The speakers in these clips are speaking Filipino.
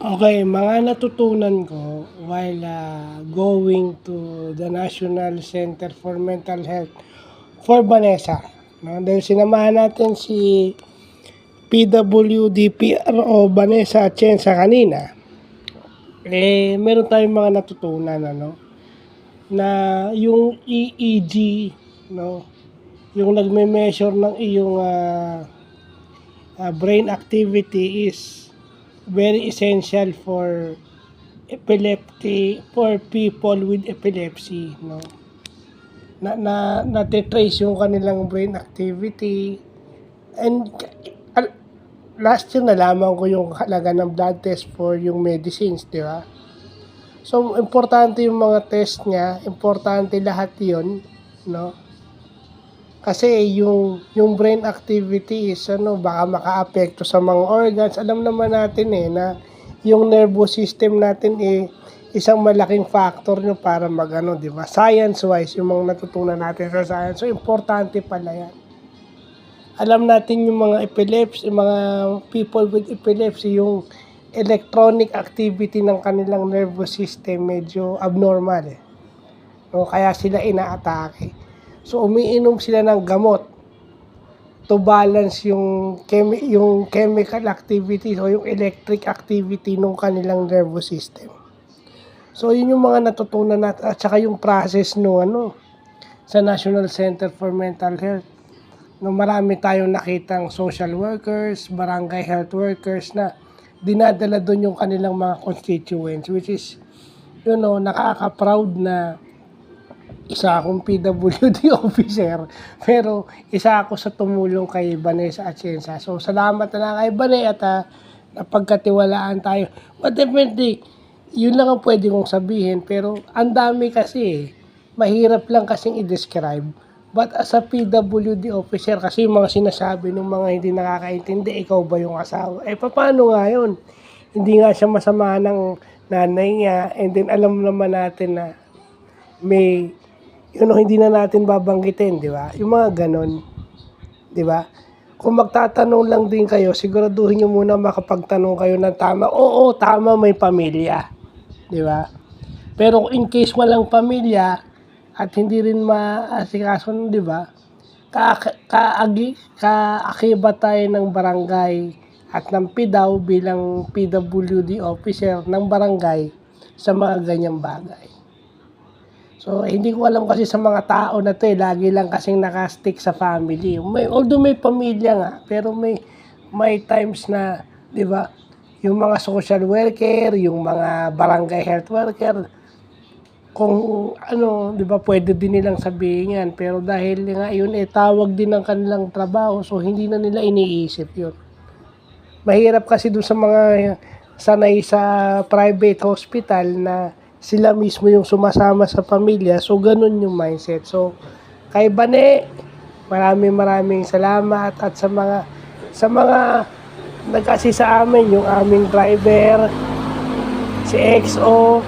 Okay, mga natutunan ko while going to the National Center for Mental Health for Vanessa. No? Dahil sinamahan natin si PWDPRO Vanessa Atienza kanina. Meron tayong mga natutunan, na yung EEG, no, yung nagme-measure ng iyong brain activity is very essential for epilepsy, for people with epilepsy, no. Natitrace yung kanilang brain activity. And last year nalaman ko yung halaga ng blood test for yung medicines, di ba? So, importante yung mga test niya, importante lahat yun, no? Kasi yung brain activity is baka makaapekto sa mga organs. Alam naman natin na yung nervous system natin isang malaking factor nyo para di ba? Science-wise, yung mga natutunan natin sa science. So, importante pala yan. Alam natin yung mga epilepsy, yung mga people with epilepsy, yung electronic activity ng kanilang nervous system medyo abnormal No, kaya sila inaatake. So, umiinom sila ng gamot to balance yung chemical activity o yung electric activity ng kanilang nervous system. So, yun yung mga natutunan natin at saka yung process sa National Center for Mental Health. No, marami tayong nakitang social workers, barangay health workers na dinadala doon yung kanilang mga constituents, which is, nakaka-proud na isa akong PWD officer, pero isa ako sa tumulong kay Vanessa Atienza. So, salamat na lang kay Vanessa at napagkatiwalaan tayo. But definitely, yun lang ang pwede kong sabihin, pero ang dami kasi mahirap lang kasing i-describe. But as a PWD officer, kasi yung mga sinasabi ng mga hindi nakakaintindi, ikaw ba yung asawa? Paano nga yun? Hindi nga siya masama ng nanay niya, and then alam naman natin na may hindi na natin babanggitin, di ba? Yung mga ganon, di ba? Kung magtatanong lang din kayo, siguraduhin nyo muna makapagtanong kayo ng tama. Oo, tama, may pamilya, di ba? Pero in case walang pamilya at hindi rin maasikaso, di ba? Kaakibat tayo ng barangay at ng PIDAW bilang PWD officer ng barangay sa mga ganyang bagay. So, hindi ko alam kasi sa mga tao na to lagi lang kasing nakastick sa family. Although may pamilya nga, pero may times na, di ba, yung mga social worker, yung mga barangay health worker, kung di ba, pwede din nilang sabihin yan. Pero dahil nga yun, tawag din ng kanilang trabaho, so hindi na nila iniisip yun. Mahirap kasi doon sa mga sanay sa private hospital na sila mismo yung sumasama sa pamilya. So, ganun yung mindset. So, kay Bane, maraming salamat at sa mga nag-assist sa amin, yung aming driver, si XO,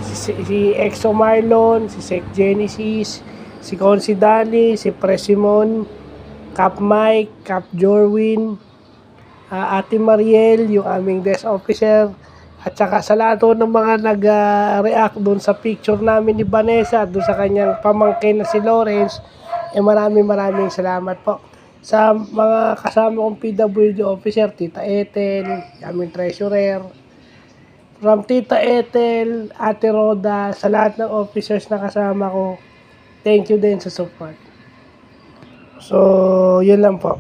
si XO Marlon, si Sec Genesis, si Consi Dali, si Presimon, Cap Mike, Cap Jorwin, Ate Mariel, yung aming desk officer, at saka sa lahat ng mga nag-react doon sa picture namin ni Vanessa, doon sa kanyang pamangkin na si Lawrence, maraming salamat po. Sa mga kasama kong PWD officer, Tita Ethel, aming treasurer, from Tita Ethel, Ate Roda, sa lahat ng officers na kasama ko, thank you din sa support. So, yun lang po.